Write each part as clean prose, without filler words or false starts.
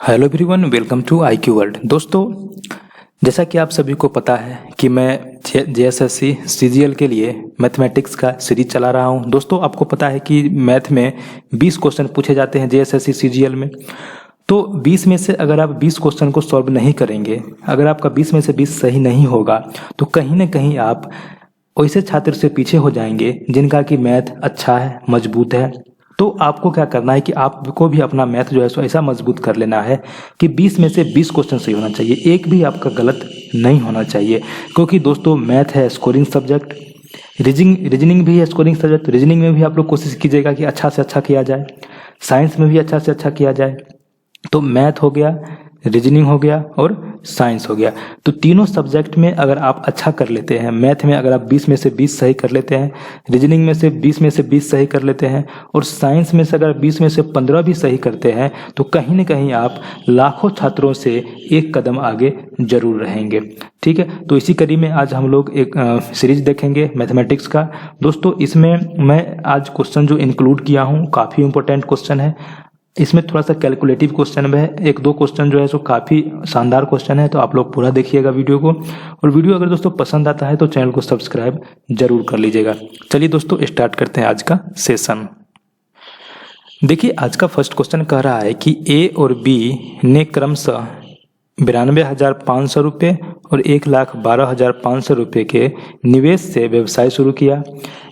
Hello everyone, welcome to IQ world. दोस्तों, जैसा कि आप सभी को पता है कि मैं JSSC CGL के लिए मैथमेटिक्स का सीरीज चला रहा हूं। दोस्तों, आपको पता है कि मैथ में 20 क्वेश्चन पूछे जाते हैं JSSC CGL में। तो 20 में से अगर आप 20 क्वेश्चन को सॉल्व नहीं करेंगे, अगर आपका 20 में से 20 सही नहीं होगा, तो कहीं ना कहीं आप वैसे छात्र से पीछे हो जाएंगे जिनका कि मैथ अच्छा है, मजबूत है। तो आपको क्या करना है कि आपको भी अपना मैथ जो है सो ऐसा मजबूत कर लेना है कि 20 में से 20 क्वेश्चन सही होना चाहिए, एक भी आपका गलत नहीं होना चाहिए। क्योंकि दोस्तों, मैथ है स्कोरिंग सब्जेक्ट, रीजनिंग भी है स्कोरिंग सब्जेक्ट। रीजनिंग में भी आप लोग कोशिश कीजिएगा कि अच्छा से अच्छा किया जाए, साइंस में भी अच्छा से अच्छा किया जाए। तो मैथ हो गया, रीजनिंग हो गया और साइंस हो गया। तो तीनों सब्जेक्ट में अगर आप अच्छा कर लेते हैं, मैथ में अगर आप 20 में से 20 सही कर लेते हैं, रीजनिंग में से 20 में से 20 सही कर लेते हैं और साइंस में से अगर 20 में से 15 भी सही करते हैं, तो कहीं ना कहीं आप लाखों छात्रों से एक कदम आगे जरूर रहेंगे। ठीक है, तो इसी कड़ी में आज हम लोग एक सीरीज देखेंगे मैथमेटिक्स का। दोस्तों, इसमें मैं आज क्वेश्चन जो इंक्लूड किया हूँ काफ़ी इंपॉर्टेंट क्वेश्चन है। इसमें थोड़ा सा कैलकुलेटिव क्वेश्चन भी है, एक दो क्वेश्चन जो है सो काफ़ी शानदार क्वेश्चन है। तो आप लोग पूरा देखिएगा वीडियो को, और वीडियो अगर दोस्तों पसंद आता है तो चैनल को सब्सक्राइब जरूर कर लीजिएगा। चलिए दोस्तों, स्टार्ट करते हैं आज का सेशन। देखिए, आज का फर्स्ट क्वेश्चन कह रहा है कि A और B ने क्रमशः 92,500 रुपये और 1,12,500 रुपये के निवेश से व्यवसाय शुरू किया।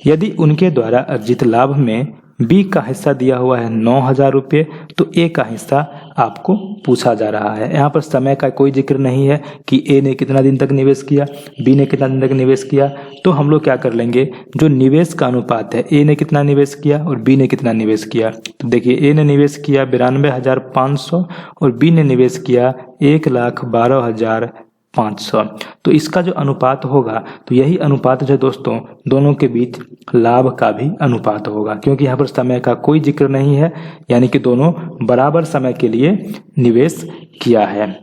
यदि उनके द्वारा अर्जित लाभ में B का हिस्सा दिया हुआ है 9,000 रुपये, तो A का हिस्सा आपको पूछा जा रहा है। यहाँ पर समय का कोई जिक्र नहीं है कि A ने कितना दिन तक निवेश किया, B ने कितना दिन तक निवेश किया। तो हम लोग क्या कर लेंगे, जो निवेश का अनुपात है, A ने कितना निवेश किया और B ने कितना निवेश किया। तो देखिए, A ने निवेश किया 92,500 और B ने निवेश किया 1,12,500। तो इसका जो अनुपात होगा, तो यही अनुपात जो है दोस्तों दोनों के बीच लाभ का भी अनुपात होगा, क्योंकि यहाँ पर समय का कोई जिक्र नहीं है, यानी कि दोनों बराबर समय के लिए निवेश किया है।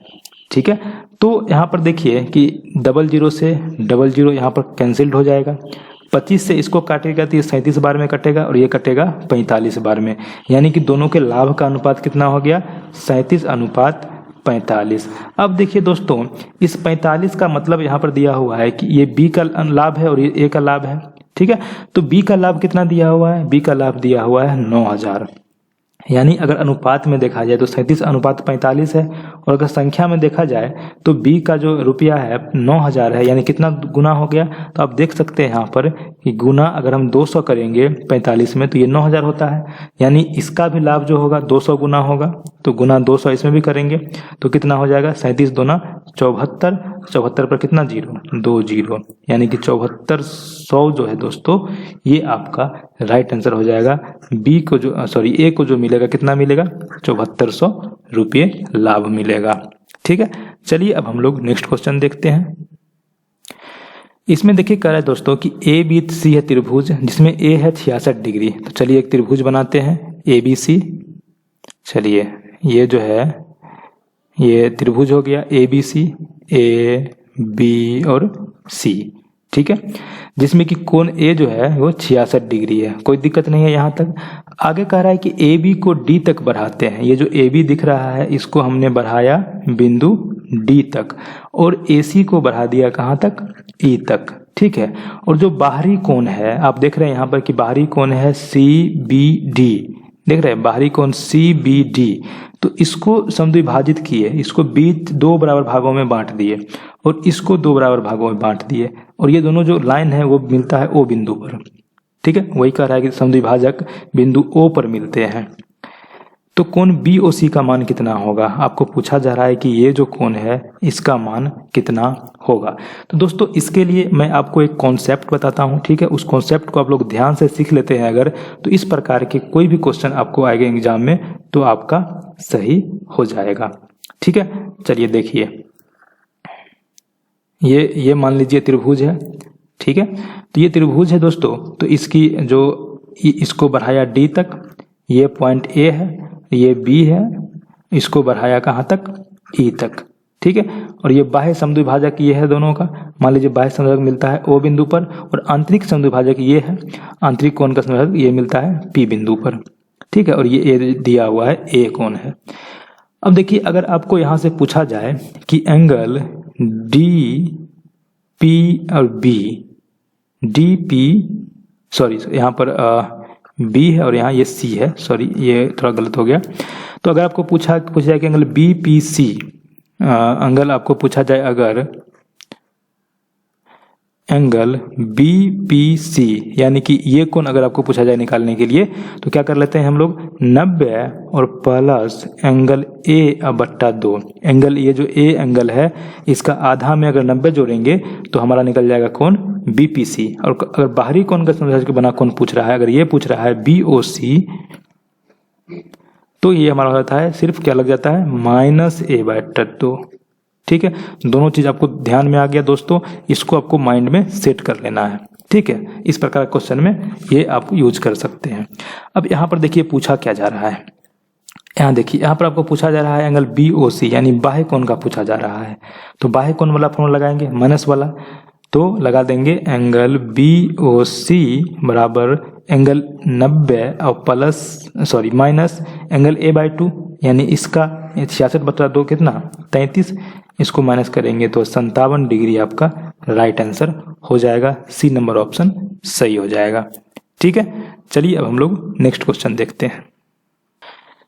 ठीक है, तो यहाँ पर देखिए कि 00 से 00 यहाँ पर कैंसिल्ड हो जाएगा। 25 से इसको काटेगा तो ये 37 बार में कटेगा और ये कटेगा 45 बार में, यानी कि दोनों के लाभ का अनुपात कितना हो गया, 37:45। अब देखिए दोस्तों, इस 45 का मतलब यहाँ पर दिया हुआ है कि ये B का लाभ है और ये A का लाभ है। ठीक है, तो B का लाभ कितना दिया हुआ है, B का लाभ दिया हुआ है 9,000। यानी अगर अनुपात में देखा जाए तो 37:45 है, और अगर संख्या में देखा जाए तो B का जो रुपया है 9,000 है, यानी कितना गुना हो गया। तो आप देख सकते हैं यहाँ पर कि गुना अगर हम 200 करेंगे 45 में तो ये 9,000 होता है, यानी इसका भी लाभ जो होगा 200 गुना होगा। तो गुना 200 इसमें भी करेंगे तो कितना हो जाएगा, 37 दूना 74, 74 पर कितना जीरो, 2 जीरो, यानी कि 7400 जो है दोस्तों ये आपका राइट आंसर हो जाएगा। A को जो मिलेगा कितना मिलेगा, 7400 रुपये लाभ मिलेगा। ठीक है, चलिए अब हम लोग नेक्स्ट क्वेश्चन देखते हैं। इसमें देखिए कह रहा है दोस्तों कि ABC है त्रिभुज, जिसमें A है 66 डिग्री। तो चलिए एक त्रिभुज बनाते हैं ABC। चलिए, ये जो है ये त्रिभुज हो गया ABC, A B और C। ठीक है, जिसमें कि कोण A जो है वो 66 डिग्री है, कोई दिक्कत नहीं है यहाँ तक। आगे कह रहा है कि AB को D तक बढ़ाते हैं। ये जो AB दिख रहा है इसको हमने बढ़ाया बिंदु D तक, और AC को बढ़ा दिया कहाँ तक, E तक। ठीक है, और जो बाहरी कोण है आप देख रहे हैं यहाँ पर कि बाहरी कोण है CBD, देख रहे हैं बाहरी कोण CBD। तो इसको समद्विभाजित किए, इसको बीच 2 बराबर भागों में बांट दिए और इसको 2 बराबर भागों में बांट दिए, और ये दोनों जो लाइन है वो मिलता है O बिंदु पर। ठीक है, वही कह रहा है कि समद्विभाजक बिंदु O पर मिलते हैं। तो कोण BOC का मान कितना होगा, आपको पूछा जा रहा है कि ये जो कोण है इसका मान कितना होगा। तो दोस्तों, इसके लिए मैं आपको एक कॉन्सेप्ट बताता हूँ। ठीक है, उस कॉन्सेप्ट को आप लोग ध्यान से सीख लेते हैं अगर, तो इस प्रकार के कोई भी क्वेश्चन आपको आएगा एग्जाम में तो आपका सही हो जाएगा। ठीक है, चलिए देखिए, ये मान लीजिए त्रिभुज है। ठीक है, तो ये त्रिभुज है दोस्तों, तो इसकी जो इसको बढ़ाया D तक, ये पॉइंट A है, ये B है, इसको बढ़ाया कहाँ तक, E तक। ठीक है, और ये बाह्य समद्विभाजक ये है दोनों का, मान लीजिए बाह्य समद्विभाजक मिलता है O बिंदु पर, और आंतरिक समद्विभाजक ये है, आंतरिक कोण का समद्विभाजक ये मिलता है P बिंदु पर। ठीक है, और ये A दिया हुआ है, A कोण है। अब देखिए अगर आपको यहाँ से पूछा जाए कि एंगल डी पी और बी, डी पी सॉरी यहाँ पर बी है और यहाँ ये सी है, सॉरी ये थोड़ा गलत हो गया। तो अगर आपको पूछा जाए कि angle B P C, angle आपको पूछा जाए अगर एंगल बी पी सी यानी कि ये कोण अगर आपको पूछा जाए निकालने के लिए, तो क्या कर लेते हैं हम लोग 90 और प्लस एंगल ए बट्टा 2। एंगल ये जो ए एंगल है इसका आधा में अगर 90 जोड़ेंगे तो हमारा निकल जाएगा कोण बी पी सी। और अगर बाहरी कोण का समझ के बना कोण पूछ रहा है, अगर ये पूछ रहा है बी ओ सी, तो ये हमारा हो जाता है सिर्फ क्या लग जाता है -a/2। ठीक है, दोनों चीज आपको ध्यान में आ गया दोस्तों, इसको आपको माइंड में सेट कर लेना है। ठीक है, इस प्रकार क्वेश्चन में ये आप यूज कर सकते हैं। अब यहाँ पर देखिए पूछा क्या जा रहा है, यहाँ देखिए यहाँ पर आपको पूछा जा रहा है एंगल बी ओ सी यानी बाह्य कोण का पूछा जा रहा है। तो बाह्य कोण वाला फॉर्मूला लगाएंगे माइनस वाला, तो लगा देंगे एंगल बी ओ सी बराबर एंगल 90 और plus sorry minus angle a/2 यानी इसका 66/2 कितना 33, इसको माइनस करेंगे तो 57 डिग्री आपका राइट आंसर हो जाएगा। सी नंबर ऑप्शन सही हो जाएगा। ठीक है, चलिए अब हम लोग नेक्स्ट क्वेश्चन देखते हैं।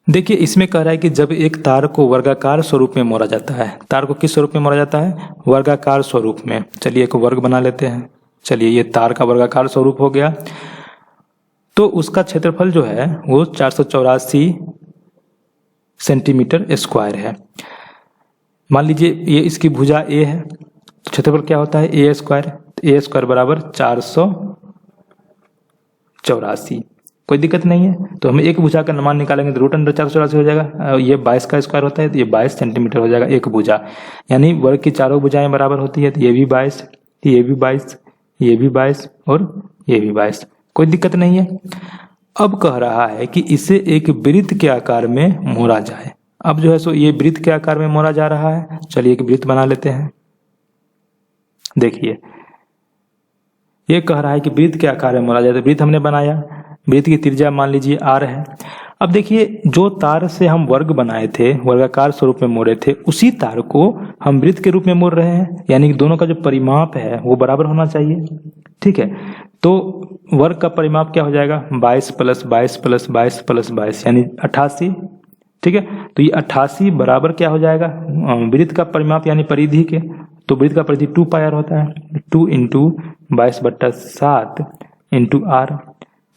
देखिए इसमें कह रहा है कि जब एक तार को वर्गाकार स्वरूप में मोड़ा जाता है, तार को किस स्वरूप में मोड़ा जाता है, वर्गाकार स्वरूप में। चलिए एक वर्ग बना लेते हैं। चलिए ये तार का वर्गाकार स्वरूप हो गया, तो उसका क्षेत्रफल जो है वो 484 सेंटीमीटर स्क्वायर है। मान लीजिए ये इसकी भुजा ए है, तो क्षेत्रफल क्या होता है ए स्क्वायर, ए स्क्वायर बराबर 484। कोई दिक्कत नहीं है, तो हम एक भुजा का मान निकालेंगे तो √484 हो जाएगा। ये 22 का स्क्वायर होता है तो ये 22 सेंटीमीटर हो जाएगा एक भुजा, यानी वर्ग की चारों भुजाएं बराबर होती है। तो ये भी 22, ये भी 22, ये भी 22 और ये भी 22, कोई दिक्कत नहीं है। अब कह रहा है कि इसे एक वृत्त के आकार में मोड़ा जाए। अब जो है सो ये वृत्त के आकार में मोड़ा जा रहा है। चलिए एक वृत्त बना लेते हैं। देखिए ये कह रहा है कि वृत्त के आकार में मोड़ा जाए, तो वृत्त हमने बनाया, वृत्त की त्रिज्या मान लीजिए r है। अब देखिए जो तार से हम वर्ग बनाए थे, वर्गाकार स्वरूप में मोड़े थे, उसी तार को हम वृत्त के रूप में मोड़ रहे हैं, यानी दोनों का जो परिमाप है वो बराबर होना चाहिए। ठीक है, तो वर्ग का परिमाप क्या हो जाएगा 22 + 22 + 22 + 22 यानी 88। ठीक है, तो ये 88 बराबर क्या हो जाएगा वृत्त का परिमाप यानी परिधि के, तो वृत्त का परिधि 2πr होता है, 2 × 22/7 × r।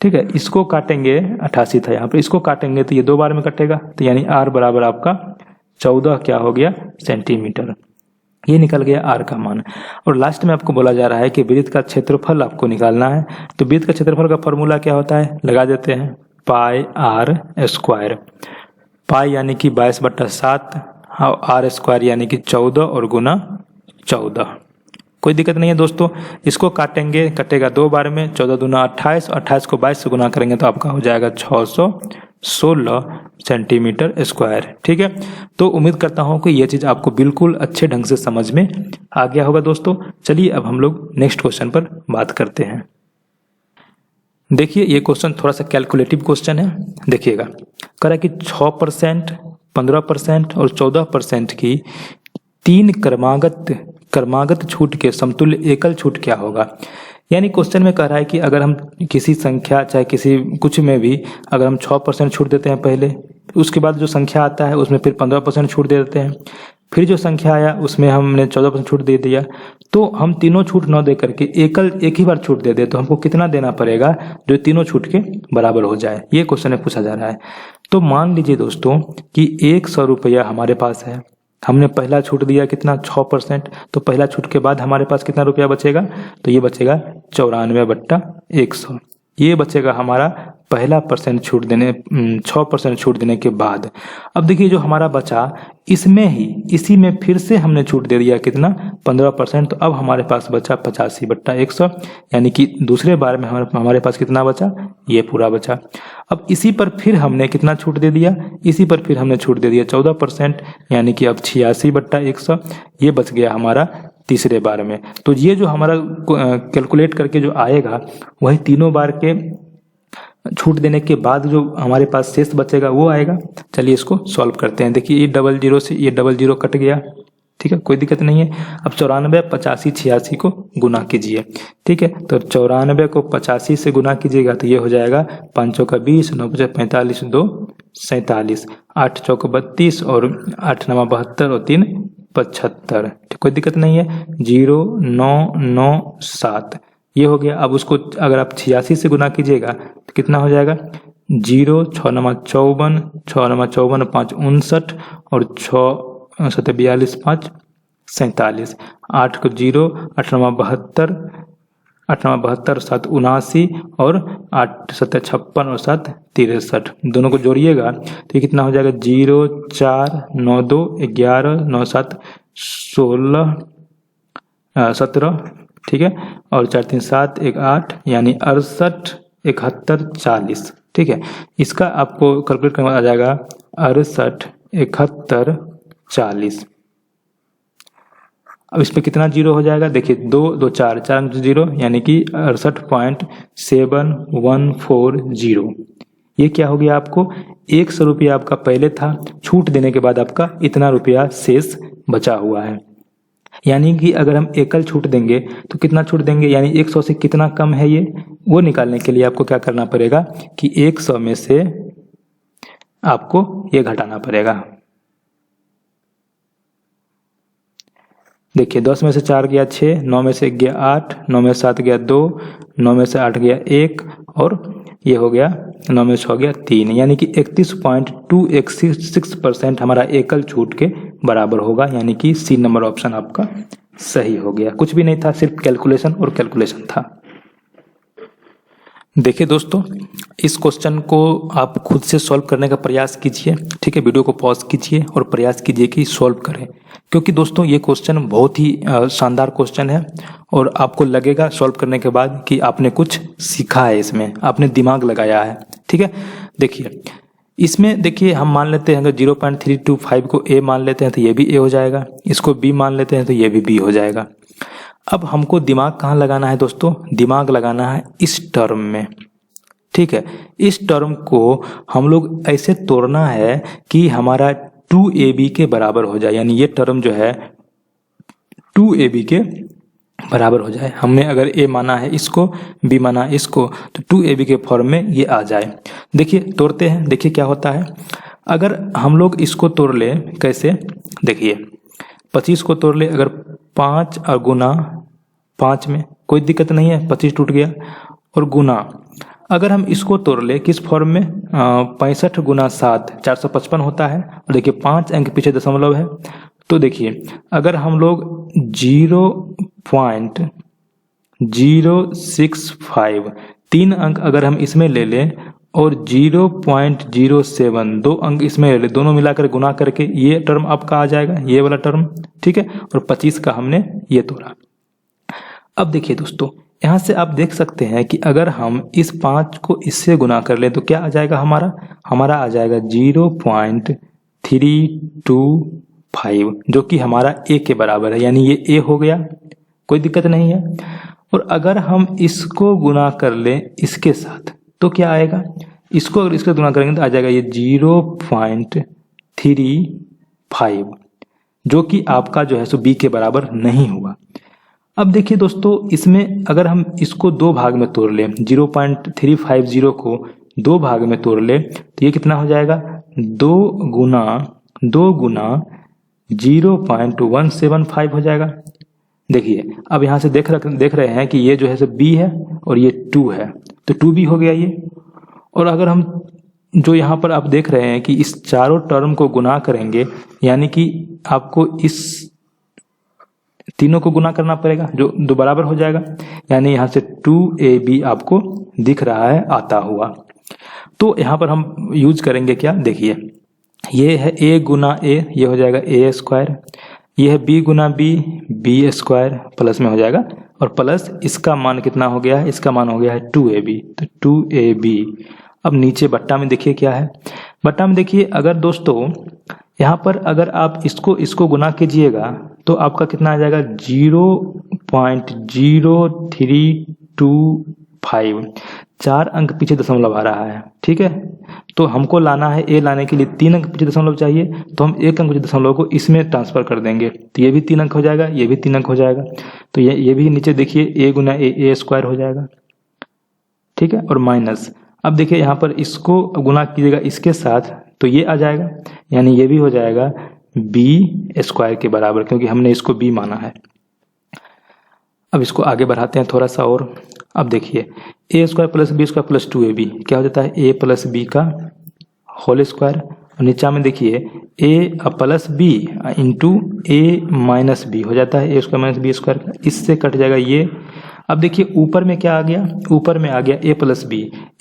ठीक है, इसको काटेंगे 88 था यहाँ पर, इसको काटेंगे तो ये 2 बार में कटेगा, तो यानी r बराबर आपका 14 क्या हो गया सेंटीमीटर। ये निकल गया r का मान। और लास्ट में आपको बोला जा रहा है कि वृत्त का क्षेत्रफल आपको निकालना है। तो वृत्त का क्षेत्रफल का फॉर्मूला क्या होता है, लगा देते हैं πr²। पाई यानी कि 22/7 और r² यानी कि 14 और गुना 14। कोई दिक्कत नहीं है दोस्तों, इसको काटेंगे, कटेगा 2 बार में, 14 दूना 28, 28 को 22 से गुना करेंगे तो आपका हो जाएगा 616 सेंटीमीटर स्क्वायर। ठीक है, तो उम्मीद करता हूं कि यह चीज़ आपको बिल्कुल अच्छे ढंग से समझ में आ गया होगा दोस्तों। चलिए अब हम लोग नेक्स्ट क्वेश्चन पर बात करते हैं। देखिए ये क्वेश्चन थोड़ा सा कैलकुलेटिव क्वेश्चन है। देखिएगा कह रहा है कि 6%, 15% और 14% की 3 क्रमागत छूट के समतुल्य एकल छूट क्या होगा। यानी क्वेश्चन में कह रहा है कि अगर हम किसी संख्या चाहे किसी कुछ में भी अगर हम 6% छूट देते हैं पहले, उसके बाद जो संख्या आता है उसमें फिर 15% छूट दे देते हैं, फिर जो संख्या आया उसमें हमने 14% छूट दे दिया, तो हम तीनों छूट न दे करके एक ही बार छूट दे दे तो हमको कितना देना पड़ेगा जो तीनों छूट के बराबर हो जाए। ये क्वेश्चन में पूछा जा रहा है। तो मान लीजिए दोस्तों कि 100 रुपया हमारे पास है, हमने पहला छूट दिया कितना 6%, तो पहला छूट के बाद हमारे पास कितना रुपया बचेगा, तो ये बचेगा 94/100। ये बचेगा हमारा पहला परसेंट छूट देने 6% छूट देने के बाद। अब देखिए जो हमारा बचा इसमें ही इसी में फिर से हमने छूट दे दिया कितना 15%, तो अब हमारे पास बचा 85/100, यानी कि दूसरे बार में हमारे पास कितना बचा, ये पूरा बचा। अब इसी पर फिर हमने कितना छूट दे दिया, इसी पर फिर हमने छूट दे दिया 14%, यानी कि अब 86/100, ये बच गया हमारा तीसरे बार में। तो ये जो हमारा कैलकुलेट करके जो आएगा वही तीनों बार के छूट देने के बाद जो हमारे पास शेष बचेगा वो आएगा। चलिए इसको सॉल्व करते हैं। देखिए ये 00 से ये 00 कट गया, ठीक है, कोई दिक्कत नहीं है। अब 94, 85, 86 को गुना कीजिए, ठीक है। तो 94 को 85 से गुना कीजिएगा तो ये हो जाएगा 5 चौका 20, 9 5 45, 2 47, 8 चौका 32 और 8 9 72 और 3 75, कोई दिक्कत नहीं है। 0997 ये हो गया। अब उसको अगर आप 86 से गुना कीजिएगा तो कितना हो जाएगा? 0 6 9 54, 6 9 54 5 59 और 6 7 42 5 47, 8 को 0, 8 9 72, 8 9 72 7 79 और 8 7 56 और 7 63, दोनों को जोड़िएगा तो ये कितना हो जाएगा? 0 4 9 2 11 9 7 16 17, ठीक है, और 4 3 7 1 8 यानी 68 71 40, ठीक है। इसका आपको कैलकुलेट करना आ जाएगा 68 71 40। अब इस पे कितना जीरो हो जाएगा? देखिए 2 2 4 4 जीरो यानी कि 68.7140। ये क्या हो गया? आपको 100 रुपया आपका पहले था, छूट देने के बाद आपका इतना रुपया शेष बचा हुआ है। यानी कि अगर हम एकल छूट देंगे तो कितना छूट देंगे, यानी 100 से कितना कम है ये, वो निकालने के लिए आपको क्या करना पड़ेगा कि 100 में से आपको ये घटाना पड़ेगा। देखिए 10 में से 4 गया 6, 9 में से 1 गया 8, 9 में से 7 गया 2, 9 में से 8 गया 1 और ये हो गया 9 में से 6 गया 3, यानी कि 31.266% हमारा एकल छूट के बराबर होगा। यानी कि सी नंबर ऑप्शन आपका सही हो गया। कुछ भी नहीं था, सिर्फ कैलकुलेशन और कैलकुलेशन था। देखिए दोस्तों, इस क्वेश्चन को आप खुद से सॉल्व करने का प्रयास कीजिए, ठीक है। वीडियो को पॉज कीजिए और प्रयास कीजिए कि सॉल्व करें, क्योंकि दोस्तों ये क्वेश्चन बहुत ही शानदार क्वेश्चन है और आपको लगेगा सॉल्व करने के बाद कि आपने कुछ सीखा है, इसमें आपने दिमाग लगाया है, ठीक है। देखिए इसमें देखिए हम मान लेते हैं अगर 0.325 को ए मान लेते हैं तो ये भी ए हो जाएगा, इसको बी मान लेते हैं तो ये भी बी हो जाएगा। अब हमको दिमाग कहाँ लगाना है दोस्तों? दिमाग लगाना है इस टर्म में, ठीक है। इस टर्म को हम लोग ऐसे तोड़ना है कि हमारा 2ab के बराबर हो जाए, यानी ये टर्म जो है 2ab के बराबर हो जाए। हमने अगर a माना है इसको, b माना है इसको, तो 2ab के फॉर्म में ये आ जाए। देखिए तोड़ते हैं, देखिए क्या होता है। अगर हम लोग इसको तोड़ ले, कैसे? देखिए 25 को तोड़ ले अगर 5 और गुना 5 में, कोई दिक्कत नहीं है, 25 टूट गया। और गुना अगर हम इसको तोड़ ले किस फॉर्म में, 65 गुना 7 455 होता है। और देखिए 5 अंक पीछे दशमलव है, तो देखिए अगर हम लोग 0.065 3 अंक अगर हम इसमें ले लें और 0.07 2 अंक इसमें ले लें, दोनों मिलाकर गुना करके ये टर्म आपका आ जाएगा, ये वाला टर्म, ठीक है। और 25 का हमने ये तोड़ा। अब देखिए दोस्तों, यहाँ से आप देख सकते हैं कि अगर हम इस 5 को इससे गुना कर ले तो क्या आ जाएगा? हमारा आ जाएगा 0.325, जो कि हमारा ए के बराबर है, यानी ये ए हो गया, कोई दिक्कत नहीं है। और अगर हम इसको गुना कर ले इसके साथ तो क्या आएगा? इसको अगर इसको गुना करेंगे तो आ जाएगा ये 0.35, जो कि आपका जो है सो बी के बराबर नहीं हुआ। अब देखिए दोस्तों, इसमें अगर हम इसको 2 भाग में तोड़ लें, 0.350 को 2 भाग में तोड़ ले तो ये कितना हो जाएगा? 2 गुना 0.175 हो जाएगा। देखिए अब यहाँ से देख रहे हैं कि ये जो है सो बी है और ये 2 है, तो 2b हो गया ये। और अगर हम जो यहाँ पर आप देख रहे हैं कि इस चारों टर्म को गुना करेंगे, यानी कि आपको इस तीनों को गुना करना पड़ेगा, जो 2 बराबर हो जाएगा, यानी यहाँ से 2ab आपको दिख रहा है आता हुआ। तो यहाँ पर हम यूज करेंगे क्या? देखिए ये है a गुना a, ये हो जाएगा a स्क्वायर, ये है b गुना b, b स्क्वायर प्लस में हो जाएगा, और प्लस इसका मान कितना हो गया है? इसका मान हो गया है 2ab, तो 2ab। अब नीचे बट्टा में देखिए क्या है, बट्टा में देखिए अगर दोस्तों यहाँ पर अगर आप इसको गुना कीजिएगा तो आपका कितना आ जाएगा? 0.0325। 4 अंक पीछे दशमलव आ रहा है, ठीक है। तो हमको लाना है ए लाने के लिए 3 अंक पीछे दशमलव चाहिए, तो हम 1 अंक पीछे दशमलव को इसमें ट्रांसफर कर देंगे, तो ये भी 3 अंक हो जाएगा, ये भी 3 अंक हो जाएगा। तो ये भी नीचे देखिए ए गुना ए स्क्वायर हो जाएगा, ठीक है। और माइनस, अब देखिए यहाँ पर इसको गुना कीजिएगा इसके साथ तो ये आ जाएगा, यानी ये भी हो जाएगा बी स्क्वायर के बराबर, क्योंकि हमने इसको बी माना है। अब इसको आगे बढ़ाते हैं थोड़ा सा और। अब देखिए A square plus B square plus 2ab क्या हो जाता है, ए प्लस बी का होल स्क्वायर। और नीचा में देखिए A plus B into A minus B हो जाता है, A square minus B square, इससे कट जाएगा ये। अब देखिए ऊपर में क्या आ गया, ऊपर में आ गया ए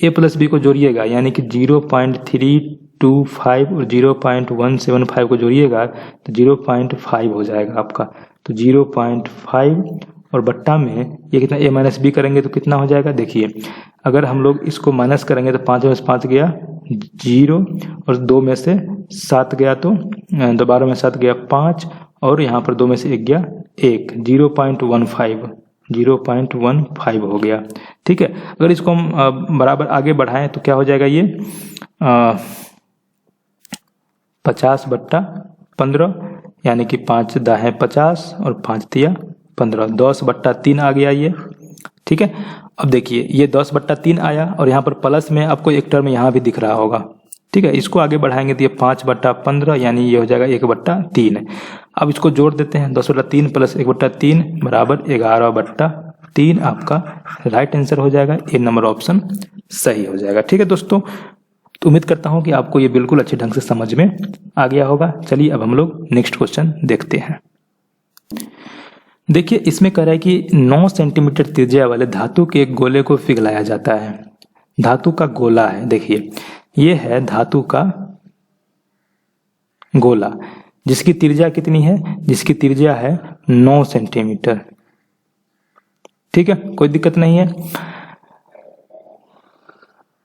प्लस बी को जोड़िएगा, यानी कि 0.325 और 0.175 को जोड़िएगा तो 0.5 हो जाएगा आपका। तो 0.5 और बट्टा में ये कितना ए माइनस बी करेंगे तो कितना हो जाएगा, देखिए अगर हम लोग इसको माइनस करेंगे तो 5 में से 5 गया 0 और 2 में से 7 गया तो 12 में 7 गया 5 और यहाँ पर 2 में से 1 गया 1, 0.15 हो गया, ठीक है। अगर इसको हम बराबर आगे बढ़ाएं तो क्या हो जाएगा, ये 50/15 यानी कि 5 दाहें 50 और 5 तिया 15, 10/3 आ गया ये, ठीक है। अब देखिए ये 10/3 आया और यहाँ पर प्लस में आपको एक टर्म यहाँ भी दिख रहा होगा, ठीक है। इसको आगे बढ़ाएंगे तो ये 5/15 यानी ये हो जाएगा 1/3। अब इसको जोड़ देते हैं, 10/3 प्लस 1/3 बराबर 11/3 आपका राइट आंसर हो जाएगा। ए नंबर ऑप्शन सही हो जाएगा, ठीक है दोस्तों। तो उम्मीद करता हूँ कि आपको ये बिल्कुल अच्छे ढंग से समझ में आ गया होगा। चलिए अब हम लोग नेक्स्ट क्वेश्चन देखते हैं। देखिए इसमें कह रहा है कि 9 सेंटीमीटर त्रिज्या वाले धातु के एक गोले को पिघलाया जाता है। धातु का गोला है, देखिए ये है धातु का गोला जिसकी त्रिज्या कितनी है, जिसकी त्रिज्या है 9 सेंटीमीटर, ठीक है, कोई दिक्कत नहीं है।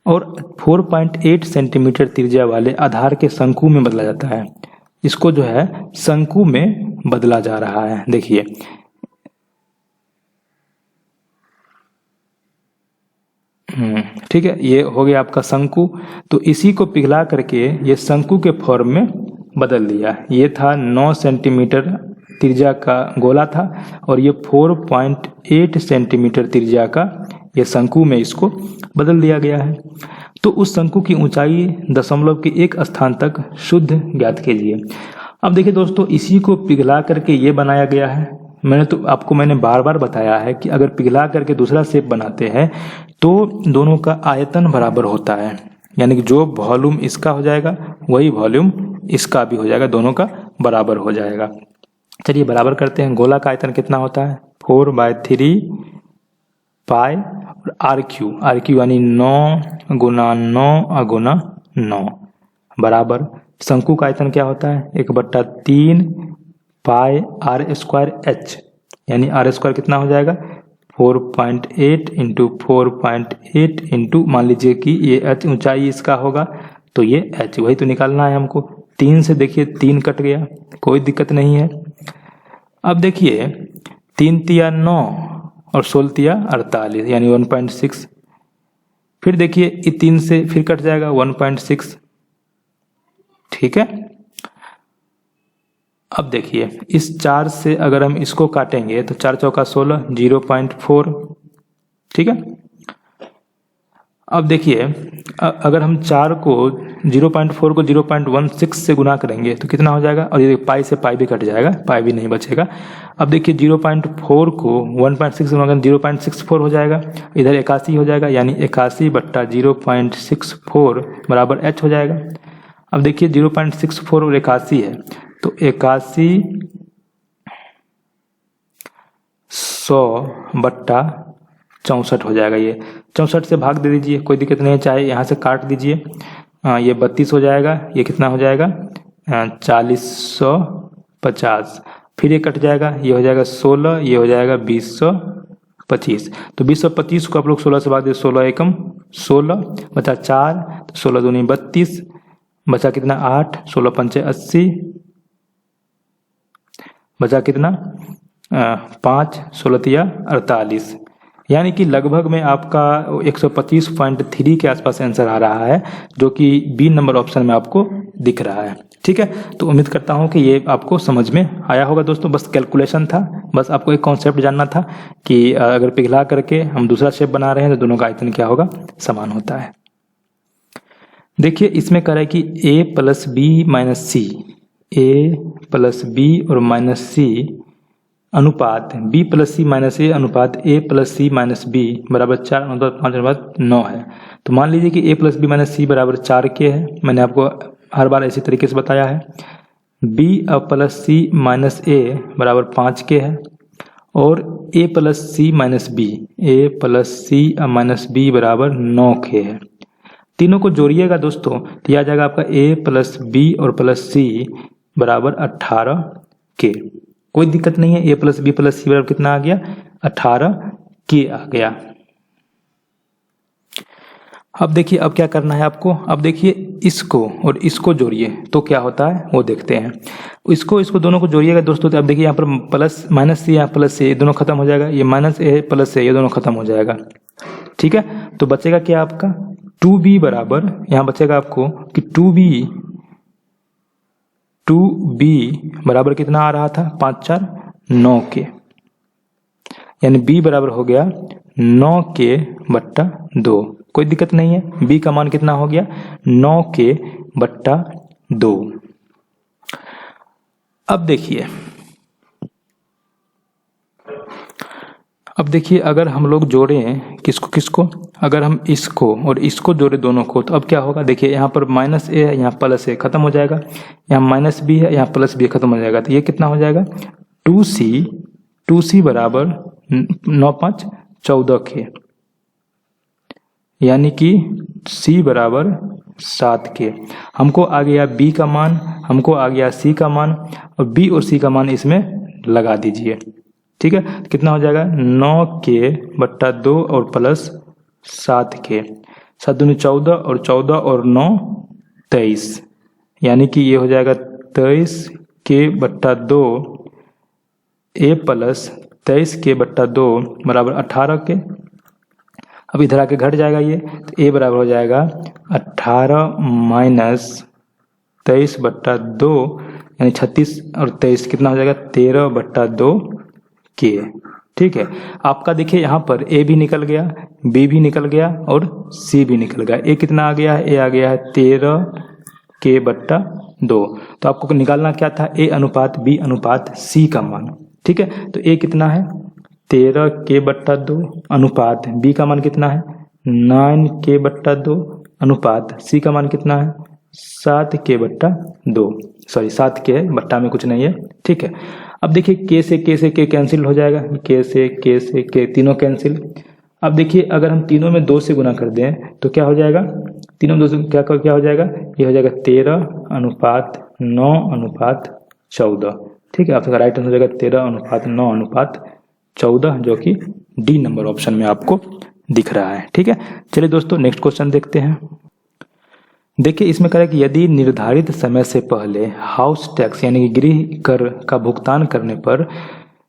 और 4.8 सेंटीमीटर त्रिज्या वाले आधार के शंकु में बदला जाता है। इसको जो है शंकु में बदला जा रहा है, देखिए ठीक है, ये हो गया आपका शंकु। तो इसी को पिघला करके ये शंकु के फॉर्म में बदल दिया। ये था 9 सेंटीमीटर त्रिज्या का गोला था और ये 4.8 सेंटीमीटर त्रिज्या का ये शंकु में इसको बदल दिया गया है। तो उस शंकु की ऊंचाई दशमलव के एक स्थान तक शुद्ध ज्ञात कीजिए। अब देखिए दोस्तों, इसी को पिघला करके ये बनाया गया है। मैंने बार बार बताया है कि अगर पिघला करके दूसरा शेप बनाते हैं तो दोनों का आयतन बराबर होता है, यानी कि जो वॉल्यूम इसका हो जाएगा वही वॉल्यूम इसका भी हो जाएगा, दोनों का बराबर हो जाएगा। चलिए बराबर करते हैं। गोला का आयतन कितना होता है, 4/3 पाई और आर क्यू यानी 9 गुना 9 गुना 9 बराबर शंकु का आयतन क्या होता है, 1/3 पाई आर स्क्वायर एच, यानी आर स्क्वायर कितना हो जाएगा 4.8 इंटू 4.8 इंटू मान लीजिए कि ये एच ऊंचाई इसका होगा तो ये एच वही तो निकालना है हमको। 3 से देखिए 3 कट गया, कोई दिक्कत नहीं है। अब देखिए 3 तिया 9 और 16 तिया 48 यानी 1.6। फिर देखिए ये 3 से फिर कट जाएगा 1.6, ठीक है। अब देखिए इस 4 से अगर हम इसको काटेंगे तो 4 चौका 16 0.4, ठीक है। अब देखिए अगर हम 4 को 0.4 को 0.16 से गुना करेंगे तो कितना हो जाएगा, और ये पाई से पाई भी कट जाएगा, पाई भी नहीं बचेगा। अब देखिए 0.4 को 1.6 से गुना करें 0.64 हो जाएगा, इधर 81 हो जाएगा, यानी 81/0.64 बराबर h हो जाएगा। अब देखिए 0.64 और 81 है तो 81 100/64 हो जाएगा। ये 64 से भाग दे दीजिए, कोई दिक्कत नहीं है, चाहे यहाँ से काट दीजिए। ये 32 हो जाएगा, ये कितना हो जाएगा 4050। फिर ये कट जाएगा, ये हो जाएगा 16, ये हो जाएगा 2025। तो 2025 को आप लोग 16 से भाग दीजिए, 16 एकम 16 बचा 4, तो 16 दूनी 32 बचा कितना 8, 16 पंचे 80 बचा कितना 5, 16 तिया 48। यानी कि लगभग में आपका 125.3 के आसपास आंसर आ रहा है, जो कि बी नंबर ऑप्शन में आपको दिख रहा है। ठीक है, तो उम्मीद करता हूं कि ये आपको समझ में आया होगा दोस्तों। बस कैलकुलेशन था, बस आपको एक कॉन्सेप्ट जानना था कि अगर पिघला करके हम दूसरा शेप बना रहे हैं तो दोनों का आयतन क्या होगा, समान होता है। देखिए इसमें कह रहा है कि a plus B minus C, A plus B और माइनस सी अनुपात b plus C minus A अनुपात a plus C minus B बराबर 4 अनुपात 5 अनुपात 9 है। तो मान लीजिए कि a प्लस बी माइनस सी बराबर 4 के है, मैंने आपको हर बार इसी तरीके से बताया है। b plus C minus A बराबर 5 के है, और a plus C minus B, A plus C minus B बराबर 9 के है। तीनों को जोड़िएगा दोस्तों तो यह आ जाएगा आपका a प्लस बी और प्लस सी बराबर 18 के। कोई दिक्कत नहीं है, a प्लस बी प्लस सी बराबर कितना आ गया, 18 के आ गया। अब देखिए अब क्या करना है आपको, अब देखिए इसको और इसको जोड़िए तो क्या होता है वो देखते हैं। इसको दोनों को जोड़िएगा दोस्तों, तो अब देखिए यहाँ पर प्लस माइनस सी यहाँ प्लस से, ये दोनों खत्म हो जाएगा, ये माइनस ए प्लस से, ये दोनों खत्म हो जाएगा। ठीक है, तो बचेगा क्या आपका 2b बराबर, यहाँ बचेगा आपको कि 2b बराबर कितना आ रहा था, 5 4 9 के, यानी b बराबर हो गया 9 के बट्टा 2। कोई दिक्कत नहीं है, b का मान कितना हो गया 9 के बट्टा 2। अब देखिए अगर हम लोग जोड़ें किसको, अगर हम इसको और इसको जोड़े दोनों को, तो अब क्या होगा, देखिए यहाँ पर माइनस ए है, यहाँ प्लस ए खत्म हो जाएगा, यहाँ माइनस बी है, यहाँ प्लस बी खत्म हो जाएगा, तो ये कितना हो जाएगा 2c बराबर 9 5 14 के, यानी कि c बराबर 7 के। हमको आ गया b का मान, हमको आ गया c का मान, और b और c का मान इसमें लगा दीजिए। ठीक है, कितना हो जाएगा 9 के बट्टा 2 और प्लस 7 के, 7 दूनी 14 और 14 और 9 23, यानी कि ये हो जाएगा 23 के बट्टा 2 a प्लस 23 के बट्टा 2 बराबर 18 के। अब इधर आके घट जाएगा ये, तो a बराबर हो जाएगा 18 माइनस 23 बट्टा 2, यानी 36 और 23 कितना हो जाएगा 13 बट्टा 2 के। ठीक है, आपका देखिए यहाँ पर a भी निकल गया, b भी निकल गया और c भी निकल गया। a कितना आ गया है, a आ गया है 13 के बट्टा 2। तो आपको निकालना क्या था, a अनुपात b अनुपात c का मान। ठीक है, तो a कितना है 13 के बट्टा 2 अनुपात b का मान कितना है 9 के बट्टा 2 अनुपात c का मान कितना है 7 के बट्टा 2, सॉरी 7 के है, बट्टा में कुछ नहीं है। ठीक है, अब देखिए k से k कैंसिल हो जाएगा, k से k तीनों कैंसिल। अब देखिए अगर हम तीनों में 2 से गुना कर दें तो क्या हो जाएगा, तीनों में 2 से क्या हो जाएगा, ये हो जाएगा 13 अनुपात 9 अनुपात 14। ठीक है, आपका राइट आंसर हो जाएगा 13 अनुपात 9 अनुपात 14, जो कि डी नंबर ऑप्शन में आपको दिख रहा है। ठीक है, चलिए दोस्तों नेक्स्ट क्वेश्चन देखते हैं। देखिए इसमें कह रहा है कि यदि निर्धारित समय से पहले हाउस टैक्स यानी कि गृह कर का भुगतान करने पर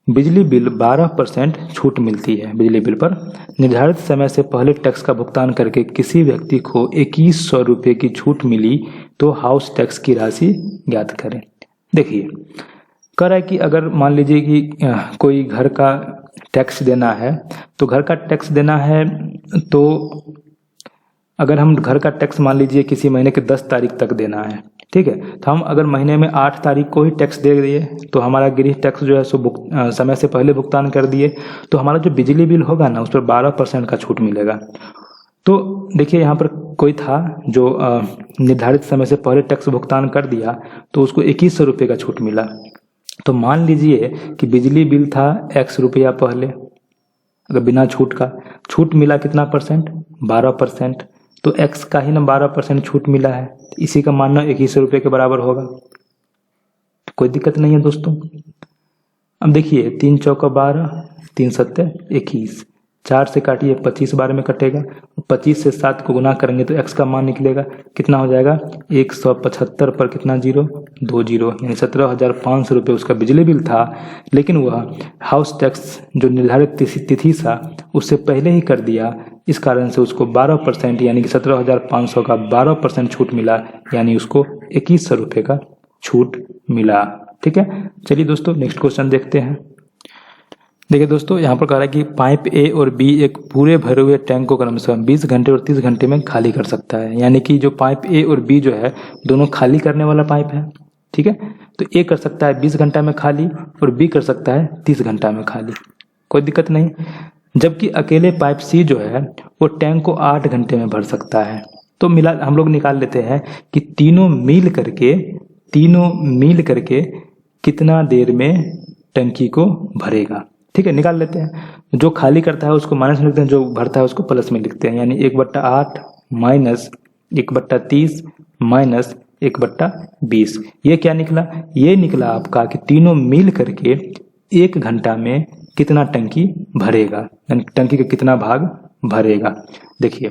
बिजली बिल 12% छूट मिलती है। बिजली बिल पर निर्धारित समय से पहले टैक्स का भुगतान करके किसी व्यक्ति को 2100 रुपये की छूट मिली तो हाउस टैक्स की राशि ज्ञात करें। देखिए कह रहा है कि अगर मान लीजिए कि कोई घर का टैक्स देना है, तो घर का टैक्स देना है, तो अगर हम घर का टैक्स मान लीजिए किसी महीने के 10 तारीख तक देना है, ठीक है, तो हम अगर महीने में 8 तारीख को ही टैक्स दे दिए तो हमारा गृह टैक्स जो है सो समय से पहले भुगतान कर दिए, तो हमारा जो बिजली बिल होगा ना उस पर 12% का छूट मिलेगा। तो देखिए यहाँ पर कोई था जो निर्धारित समय से पहले टैक्स भुगतान कर दिया तो उसको 2100 रुपये का छूट मिला। तो मान लीजिए कि बिजली बिल था x रुपया पहले, अगर बिना छूट का छूट मिला कितना परसेंट 12%, तो x का ही ना 12% छूट मिला है, तो इसी का मानना 2100 रुपये के बराबर होगा। तो कोई दिक्कत नहीं है दोस्तों। अब देखिए 3 चौका 12, 3 सत्ते 21, 4 से काटिए 25 बार में कटेगा, 25 से 7 को गुना करेंगे तो x का मान निकलेगा, कितना हो जाएगा 175 पर कितना जीरो, 2 जीरो, यानी 17,500 रुपये उसका बिजली बिल था। लेकिन वह हाउस टैक्स जो निर्धारित तिथि था उससे पहले ही कर दिया, इस कारण से उसको 12% यानी कि 17,500 का 12% छूट मिला, यानी उसको 2100 रुपये का छूट मिला। ठीक है, चलिए दोस्तों नेक्स्ट क्वेश्चन देखते हैं। देखिए दोस्तों, यहाँ पर कह रहा है कि पाइप ए और बी एक पूरे भरे हुए टैंक को क्रमशः 20 घंटे और 30 घंटे में खाली कर सकता है। यानी कि जो पाइप ए और बी जो है दोनों खाली करने वाला पाइप है। ठीक है, तो ए कर सकता है 20 घंटा में खाली और बी कर सकता है 30 घंटा में खाली, कोई दिक्कत नहीं। जबकि अकेले पाइप सी जो है वो टैंक को 8 घंटे में भर सकता है। तो मिला हम लोग निकाल लेते हैं कि तीनों मिल करके कितना देर में टंकी को भरेगा। ठीक है, निकाल लेते हैं। जो खाली करता है उसको माइनस में लिखते हैं, जो भरता है उसको प्लस में लिखते हैं, यानी 1/8 माइनस 1/30 माइनस 1/20। ये क्या निकला? ये निकला आपका कि तीनों मिल करके 1 घंटा में कितना टंकी भरेगा, यानी टंकी का कितना भाग भरेगा। देखिए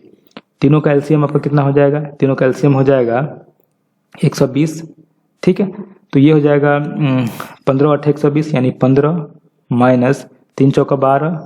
तीनों का एलसीएम आपका कितना हो जाएगा? तीनों का एलसीएम हो जाएगा 120। ठीक है, तो ये हो जाएगा 15 8 120, यानी 15 माइनस 3 चौका 12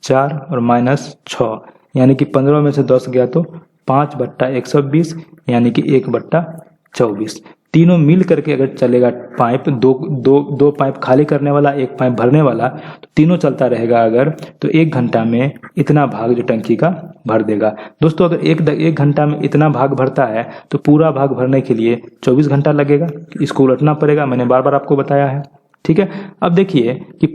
4 और माइनस 6, यानी कि 15 में से 10 गया तो 5/120, यानी कि 1/24। तीनों मिल करके अगर चलेगा पाइप, दो पाइप खाली करने वाला, एक पाइप भरने वाला, तो तीनों चलता रहेगा अगर, तो 1 घंटा में इतना भाग जो टंकी का भर देगा। दोस्तों अगर एक घंटा में इतना भाग भरता है तो पूरा भाग भरने के लिए 24 घंटा लगेगा, इसको उलटना पड़ेगा, मैंने बार बार आपको बताया है। ठीक है, अब देखिए कि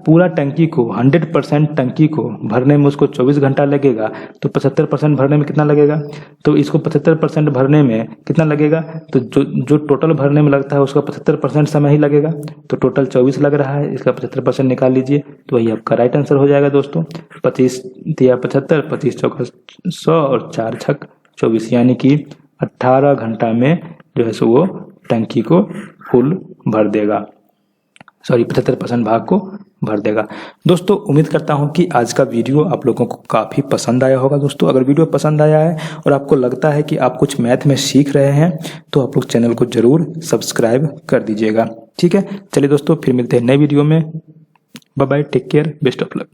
पूरा टंकी को 100% टंकी को भरने में उसको 24 घंटा लगेगा, तो 75% भरने में कितना लगेगा? तो इसको 75% भरने में कितना लगेगा? तो जो टोटल भरने में लगता है उसका 75% समय ही लगेगा, तो टोटल 24 लग रहा है, इसका 75% निकाल लीजिए, तो वही आपका राइट आंसर हो जाएगा दोस्तों। 25 या 75, 25 चौका 100 और 4 छक 24, यानी कि 18 घंटा में जो है सो वो टंकी को फुल भर देगा, 75% भाग को भर देगा। दोस्तों उम्मीद करता हूं कि आज का वीडियो आप लोगों को काफ़ी पसंद आया होगा। दोस्तों अगर वीडियो पसंद आया है और आपको लगता है कि आप कुछ मैथ में सीख रहे हैं तो आप लोग चैनल को जरूर सब्सक्राइब कर दीजिएगा। ठीक है, चलिए दोस्तों फिर मिलते हैं नए वीडियो में। Bye bye, take care, best of luck.